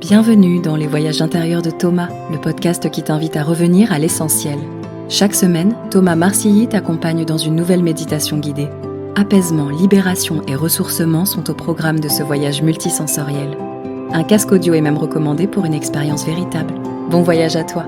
Bienvenue dans les voyages intérieurs de Thomas, le podcast qui t'invite à revenir à l'essentiel. Chaque semaine, Thomas Marcilly t'accompagne dans une nouvelle méditation guidée. Apaisement, libération et ressourcement sont au programme de ce voyage multisensoriel. Un casque audio est même recommandé pour une expérience véritable. Bon voyage à toi!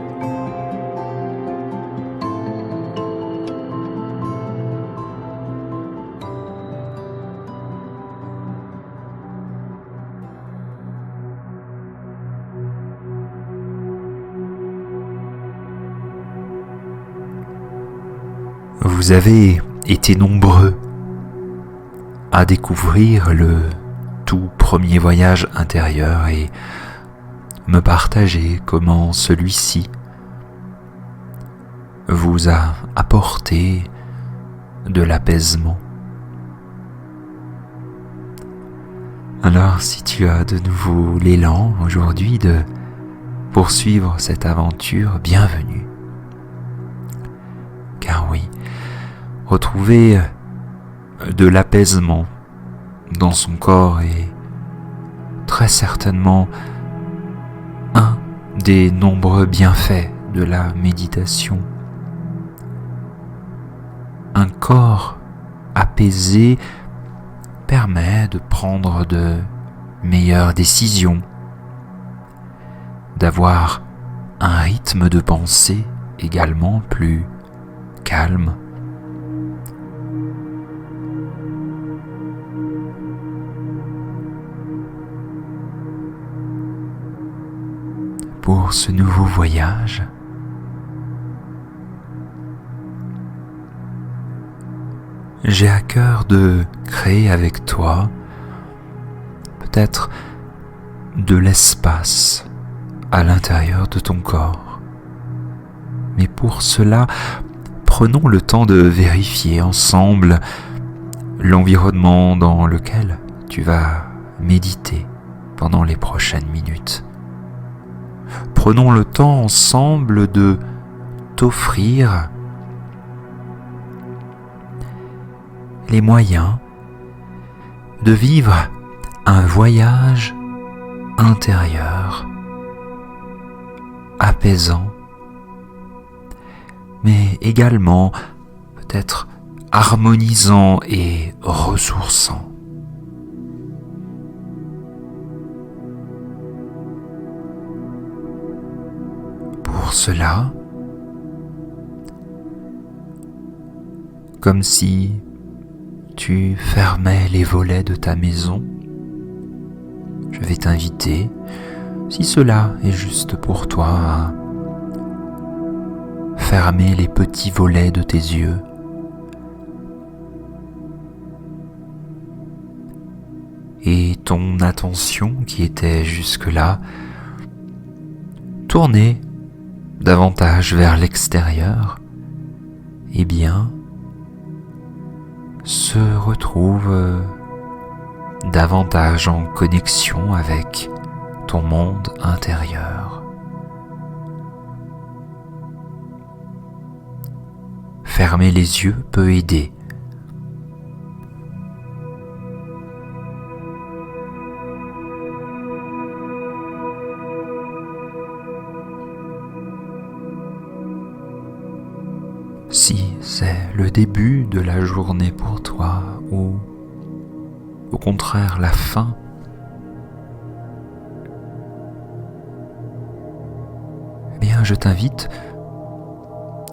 Vous avez été nombreux à découvrir le tout premier voyage intérieur et me partager comment celui-ci vous a apporté de l'apaisement. Alors, si tu as de nouveau l'élan aujourd'hui de poursuivre cette aventure, bienvenue. Car oui, retrouver de l'apaisement dans son corps est très certainement un des nombreux bienfaits de la méditation. Un corps apaisé permet de prendre de meilleures décisions, d'avoir un rythme de pensée également plus calme. Pour ce nouveau voyage, j'ai à cœur de créer avec toi peut-être de l'espace à l'intérieur de ton corps. Mais pour cela, prenons le temps de vérifier ensemble l'environnement dans lequel tu vas méditer pendant les prochaines minutes. Prenons le temps ensemble de t'offrir les moyens de vivre un voyage intérieur apaisant, mais également peut-être harmonisant et ressourçant. Pour cela, comme si tu fermais les volets de ta maison, je vais t'inviter, si cela est juste pour toi, à fermer les petits volets de tes yeux et ton attention qui était jusque-là tournée davantage vers l'extérieur, eh bien, se retrouve davantage en connexion avec ton monde intérieur. Fermer les yeux peut aider. Si c'est le début de la journée pour toi ou au contraire la fin, eh bien je t'invite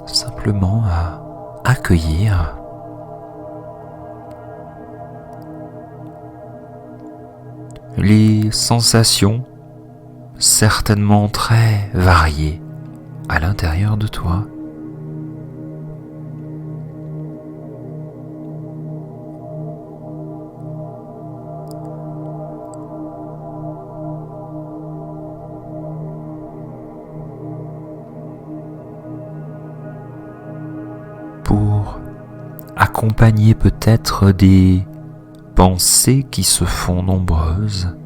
simplement à accueillir les sensations certainement très variées à l'intérieur de toi. Pour accompagner peut-être des pensées qui se font nombreuses,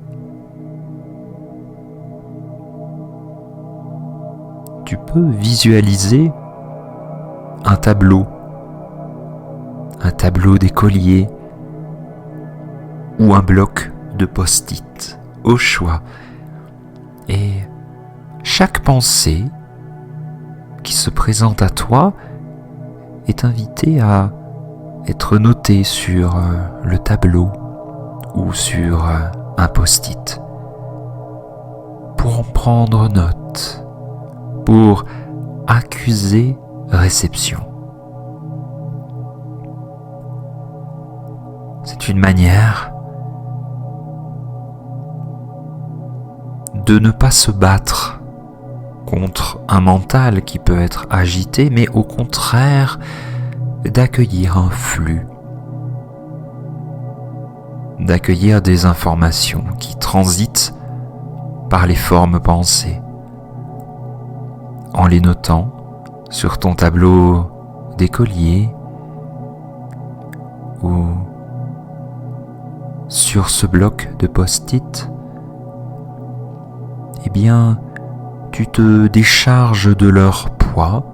tu peux visualiser un tableau d'écolier ou un bloc de post-it au choix et chaque pensée qui se présente à toi est invitée à être notée sur le tableau ou sur un post-it pour en prendre note, pour accuser réception. C'est une manière de ne pas se battre contre un mental qui peut être agité, mais au contraire d'accueillir un flux, d'accueillir des informations qui transitent par les formes pensées, en les notant sur ton tableau d'écolier ou sur ce bloc de post-it. Eh bien, tu te décharges de leur poids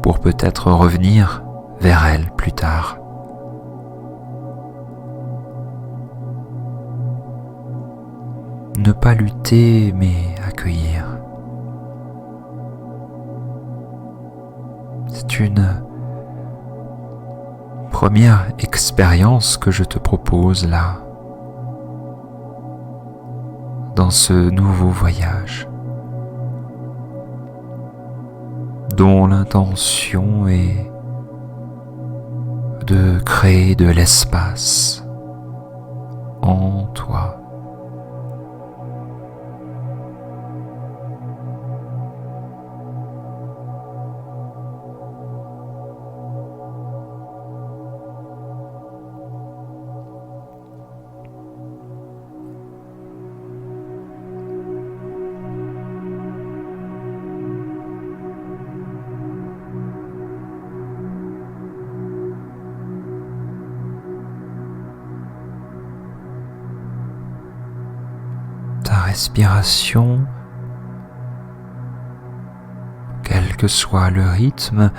pour peut-être revenir vers elles plus tard. Ne pas lutter, mais accueillir. C'est une première expérience que je te propose là, dans ce nouveau voyage, dont l'intention est de créer de l'espace en toi. Ta respiration, quel que soit le rythme,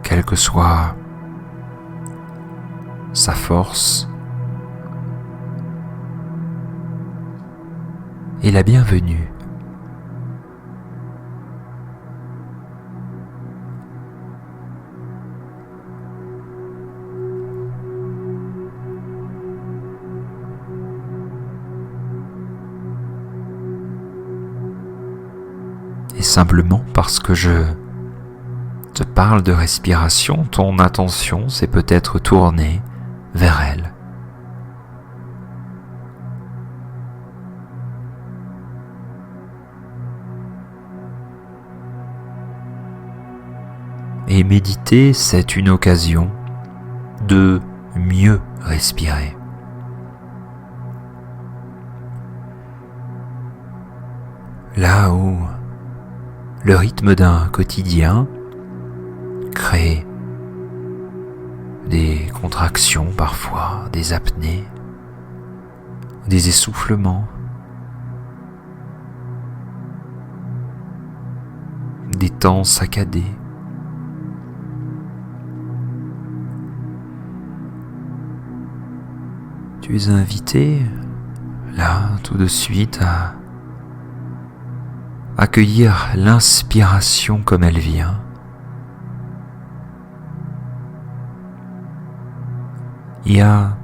quelle que soit sa force, est la bienvenue. Et simplement parce que je te parle de respiration, ton attention s'est peut-être tournée vers elle. Et méditer, c'est une occasion de mieux respirer. Là où le rythme d'un quotidien crée des contractions parfois, des apnées, des essoufflements, des temps saccadés. Tu es invité, là, tout de suite, à accueillir l'inspiration comme elle vient. Et à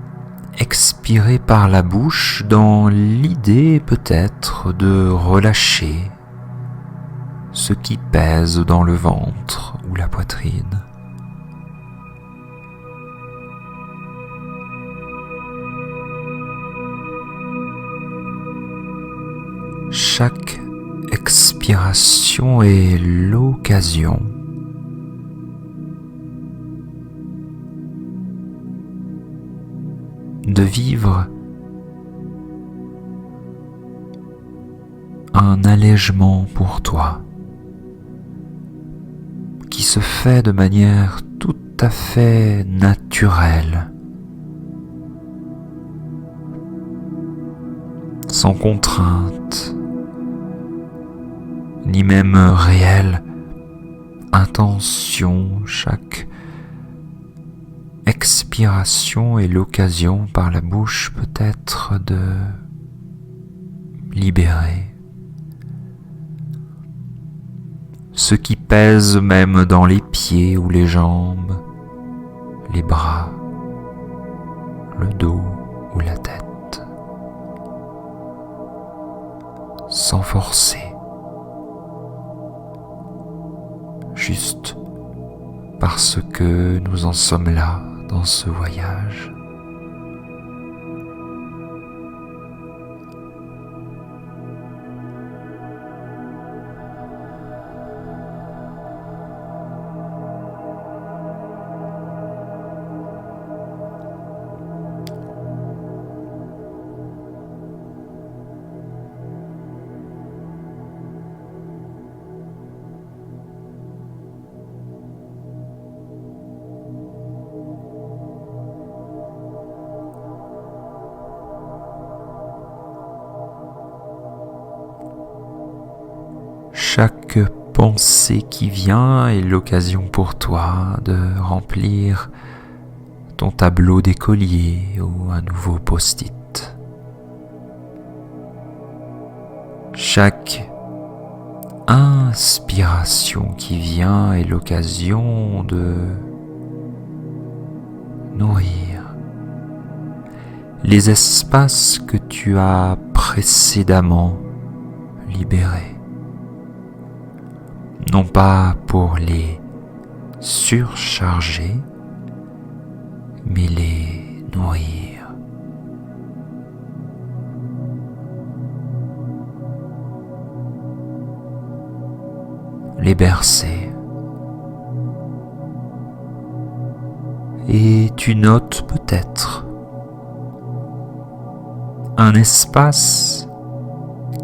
expirer par la bouche dans l'idée peut-être de relâcher ce qui pèse dans le ventre ou la poitrine. Chaque expiration est l'occasion de vivre un allègement pour toi qui se fait de manière tout à fait naturelle, sans contrainte, ni même réelle intention. Chaque expiration est l'occasion par la bouche peut-être de libérer ce qui pèse même dans les pieds ou les jambes, les bras, le dos ou la tête, sans forcer, juste parce que nous en sommes là dans ce voyage. Chaque pensée qui vient est l'occasion pour toi de remplir ton tableau d'écolier ou un nouveau post-it. Chaque inspiration qui vient est l'occasion de nourrir les espaces que tu as précédemment libérés. Non pas pour les surcharger, mais les nourrir. Les bercer. Et tu notes peut-être un espace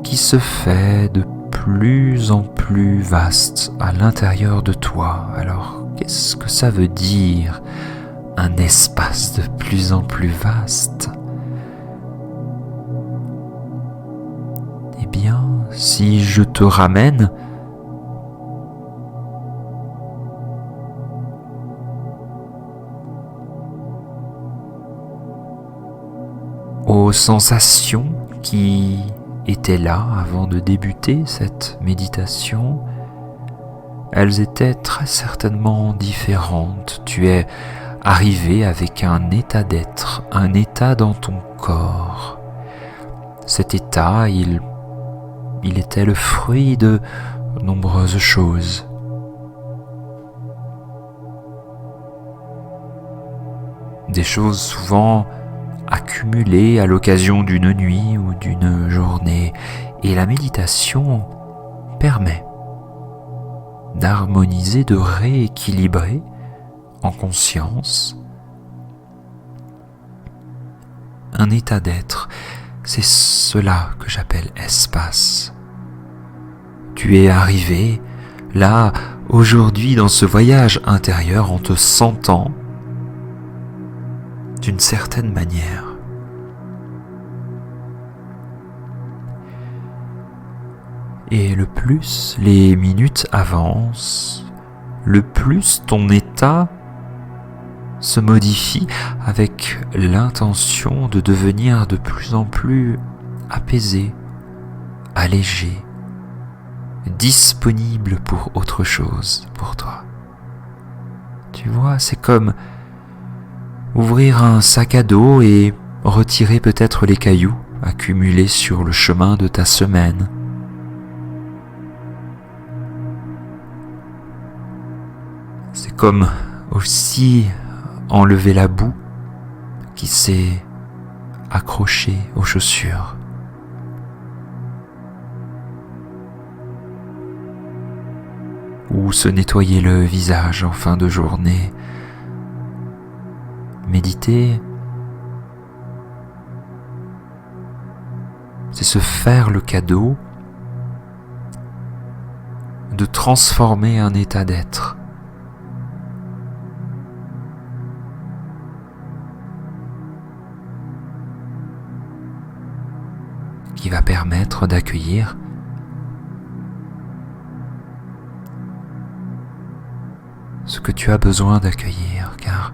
qui se fait de plus en plus vaste à l'intérieur de toi. Alors, qu'est-ce que ça veut dire, un espace de plus en plus vaste? Eh bien, si je te ramène aux sensations qui étaient là avant de débuter cette méditation, elles étaient très certainement différentes. Tu es arrivé avec un état d'être, un état dans ton corps. Cet état, il était le fruit de nombreuses choses. Des choses souvent accumulées à l'occasion d'une nuit ou d'une journée. Et la méditation permet d'harmoniser, de rééquilibrer en conscience un état d'être. C'est cela que j'appelle espace. Tu es arrivé là, aujourd'hui, dans ce voyage intérieur en te sentant d'une certaine manière. Et le plus les minutes avancent, le plus ton état se modifie avec l'intention de devenir de plus en plus apaisé, allégé, disponible pour autre chose, pour toi. Tu vois, c'est comme ouvrir un sac à dos et retirer peut-être les cailloux accumulés sur le chemin de ta semaine. C'est comme aussi enlever la boue qui s'est accrochée aux chaussures. Ou se nettoyer le visage en fin de journée. Méditer, c'est se faire le cadeau de transformer un état d'être. Qui va permettre d'accueillir ce que tu as besoin d'accueillir, car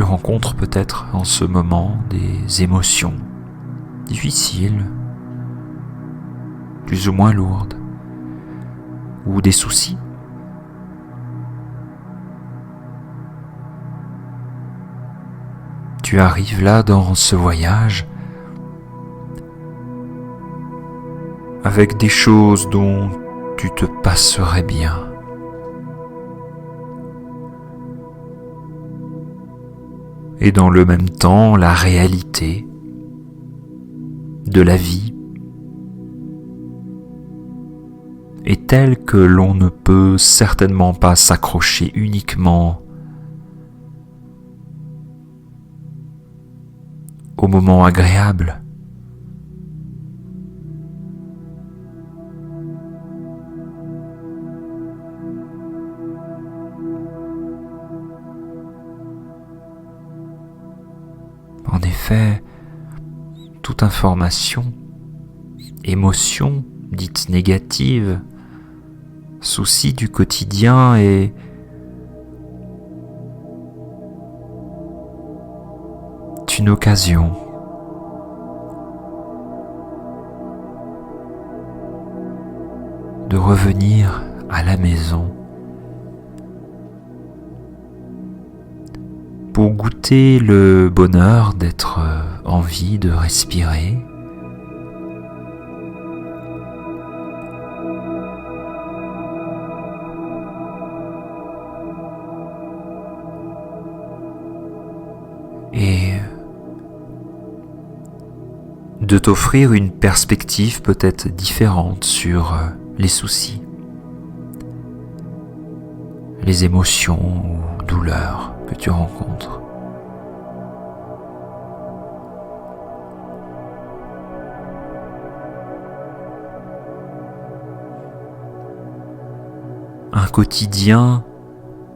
rencontres peut-être en ce moment des émotions difficiles, plus ou moins lourdes, ou des soucis. Tu arrives là dans ce voyage avec des choses dont tu te passerais bien. Et dans le même temps, la réalité de la vie est telle que l'on ne peut certainement pas s'accrocher uniquement au moment agréable. En effet, toute information, émotion dite négative, souci du quotidien est une occasion de revenir à la maison pour goûter le bonheur d'être en vie, de respirer, et de t'offrir une perspective peut-être différente sur les soucis, les émotions ou douleurs que tu rencontres. Un quotidien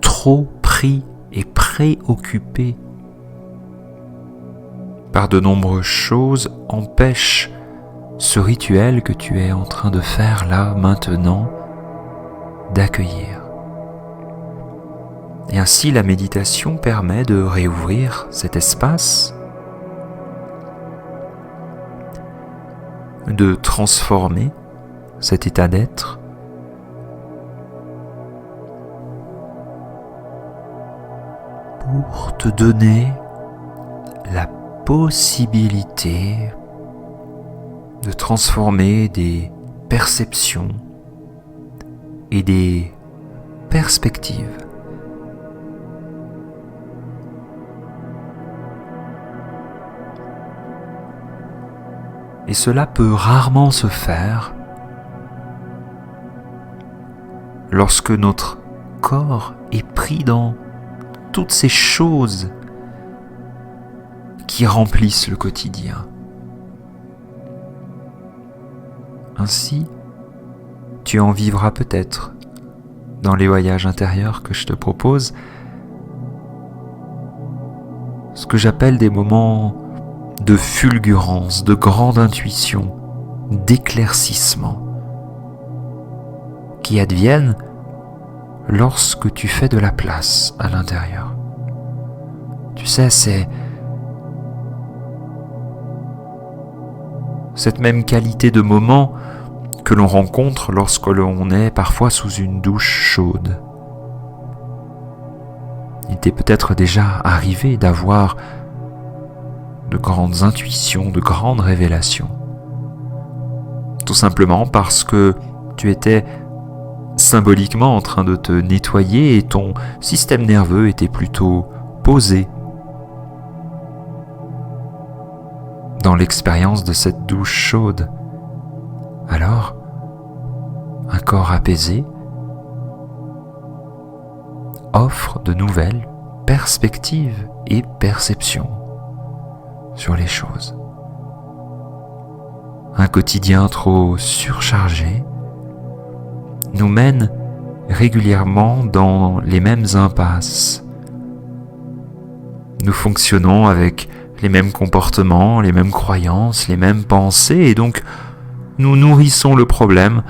trop pris et préoccupé par de nombreuses choses empêche ce rituel que tu es en train de faire là, maintenant, d'accueillir. Et ainsi, la méditation permet de réouvrir cet espace, de transformer cet état d'être, pour te donner la possibilité de transformer des perceptions et des perspectives. Et cela peut rarement se faire lorsque notre corps est pris dans toutes ces choses qui remplissent le quotidien. Ainsi, tu en vivras peut-être dans les voyages intérieurs que je te propose, ce que j'appelle des moments de fulgurance, de grande intuition, d'éclaircissement, qui adviennent lorsque tu fais de la place à l'intérieur. Tu sais, c'est cette même qualité de moment que l'on rencontre lorsque l'on est parfois sous une douche chaude. Il t'est peut-être déjà arrivé d'avoir de grandes intuitions, de grandes révélations. Tout simplement parce que tu étais symboliquement en train de te nettoyer et ton système nerveux était plutôt posé dans l'expérience de cette douche chaude. Alors, un corps apaisé offre de nouvelles perspectives et perceptions sur les choses. Un quotidien trop surchargé nous mène régulièrement dans les mêmes impasses. Nous fonctionnons avec les mêmes comportements, les mêmes croyances, les mêmes pensées, et donc nous nourrissons le problème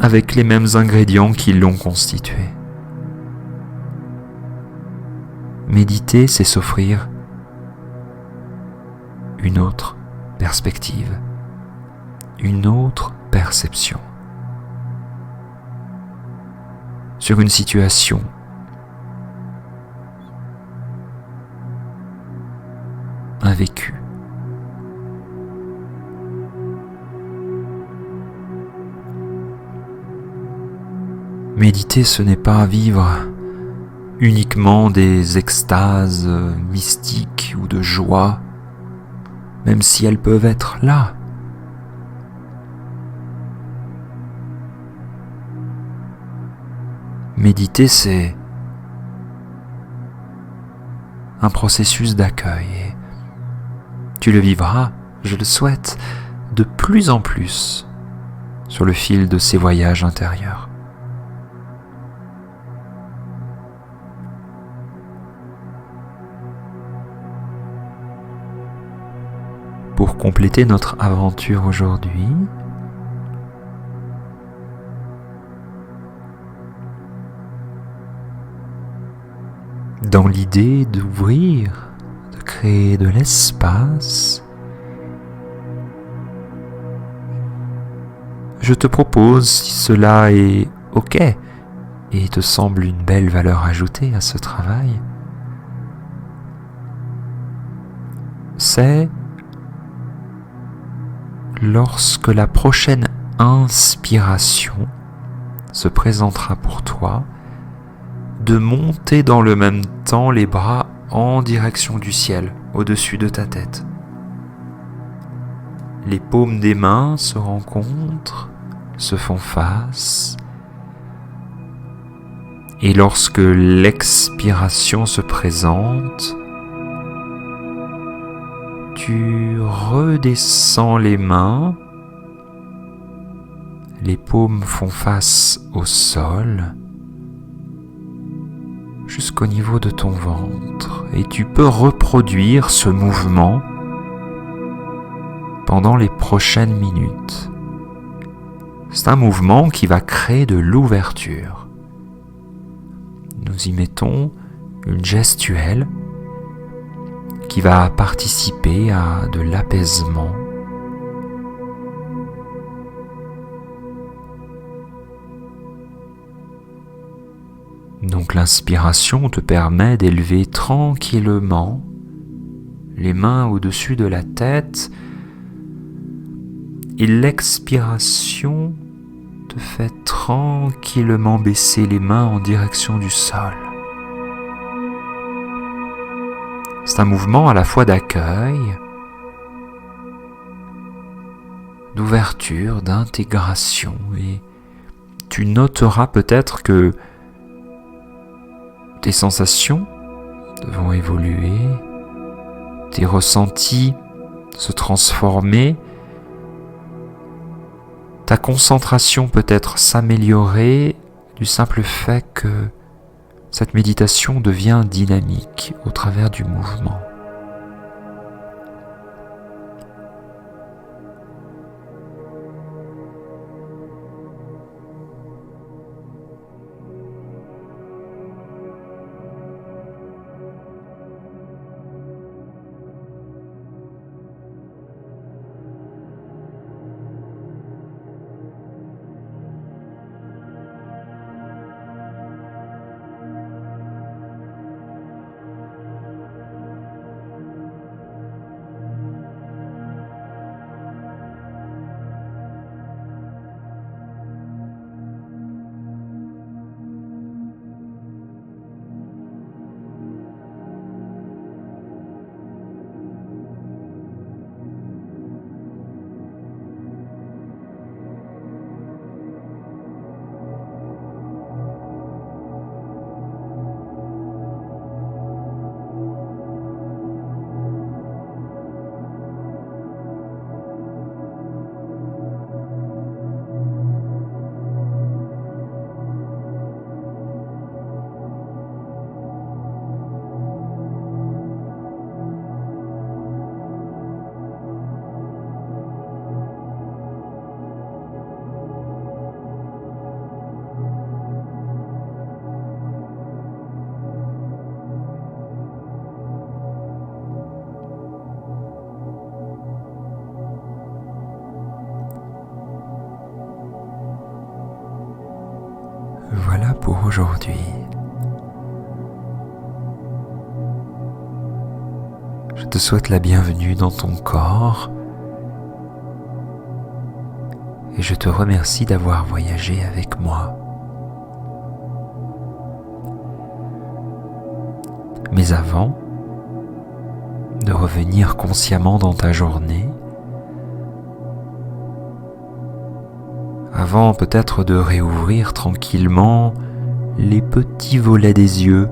avec les mêmes ingrédients qui l'ont constitué. Méditer, c'est s'offrir une autre perspective, une autre perception sur une situation, un vécu. Méditer, ce n'est pas vivre uniquement des extases mystiques ou de joie, même si elles peuvent être là. Méditer, c'est un processus d'accueil et tu le vivras, je le souhaite, de plus en plus sur le fil de ces voyages intérieurs. Pour compléter notre aventure aujourd'hui, dans l'idée d'ouvrir, de créer de l'espace, je te propose, si cela est OK et te semble une belle valeur ajoutée à ce travail, c'est lorsque la prochaine inspiration se présentera pour toi, de monter dans le même temps les bras en direction du ciel, au-dessus de ta tête. Les paumes des mains se rencontrent, se font face, et lorsque l'expiration se présente, tu redescends les mains, les paumes font face au sol, jusqu'au niveau de ton ventre, et tu peux reproduire ce mouvement pendant les prochaines minutes. C'est un mouvement qui va créer de l'ouverture. Nous y mettons une gestuelle qui va participer à de l'apaisement. Donc l'inspiration te permet d'élever tranquillement les mains au-dessus de la tête et l'expiration te fait tranquillement baisser les mains en direction du sol. C'est un mouvement à la fois d'accueil, d'ouverture, d'intégration, et tu noteras peut-être que tes sensations vont évoluer, tes ressentis se transformer, ta concentration peut-être s'améliorer du simple fait que cette méditation devient dynamique au travers du mouvement. pour aujourd'hui. Je te souhaite la bienvenue dans ton corps et je te remercie d'avoir voyagé avec moi. Mais avant de revenir consciemment dans ta journée, avant peut-être de réouvrir tranquillement les petits volets des yeux,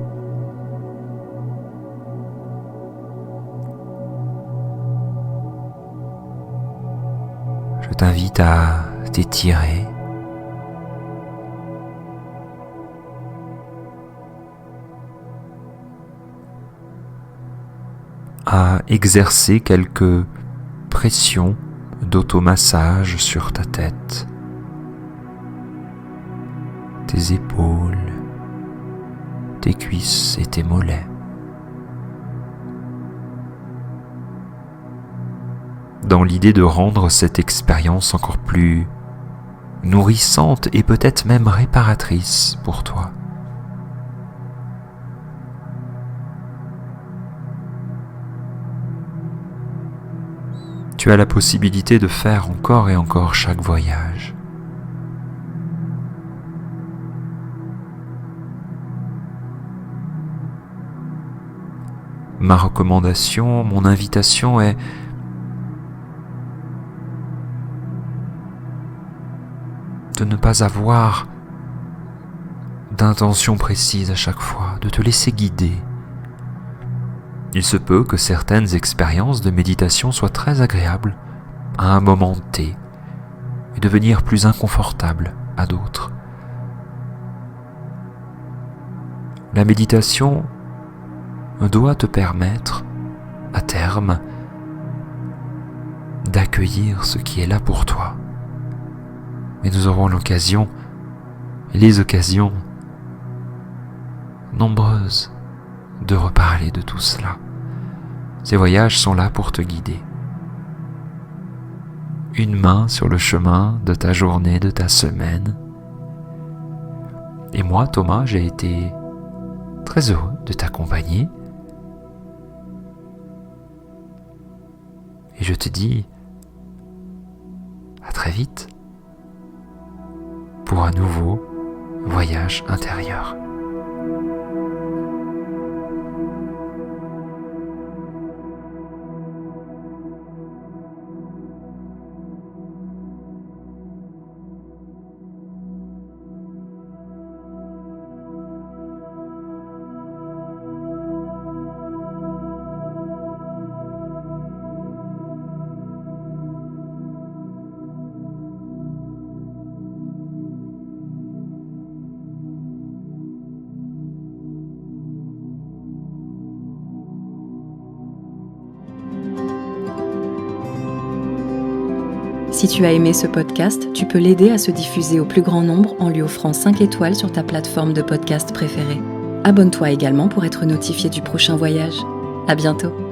je t'invite à t'étirer, à exercer quelques pressions d'automassage sur ta tête, tes épaules, tes cuisses et tes mollets. Dans l'idée de rendre cette expérience encore plus nourrissante et peut-être même réparatrice pour toi. Tu as la possibilité de faire encore et encore chaque voyage. Ma recommandation, mon invitation est de ne pas avoir d'intention précise à chaque fois, de te laisser guider. Il se peut que certaines expériences de méditation soient très agréables à un moment T et devenir plus inconfortables à d'autres. La méditation doit te permettre, à terme, d'accueillir ce qui est là pour toi. Mais nous aurons l'occasion, les occasions nombreuses de reparler de tout cela. Ces voyages sont là pour te guider. Une main sur le chemin de ta journée, de ta semaine. Et moi, Thomas, j'ai été très heureux de t'accompagner. Et je te dis à très vite pour un nouveau voyage intérieur. Si tu as aimé ce podcast, tu peux l'aider à se diffuser au plus grand nombre en lui offrant 5 étoiles sur ta plateforme de podcast préférée. Abonne-toi également pour être notifié du prochain voyage. À bientôt.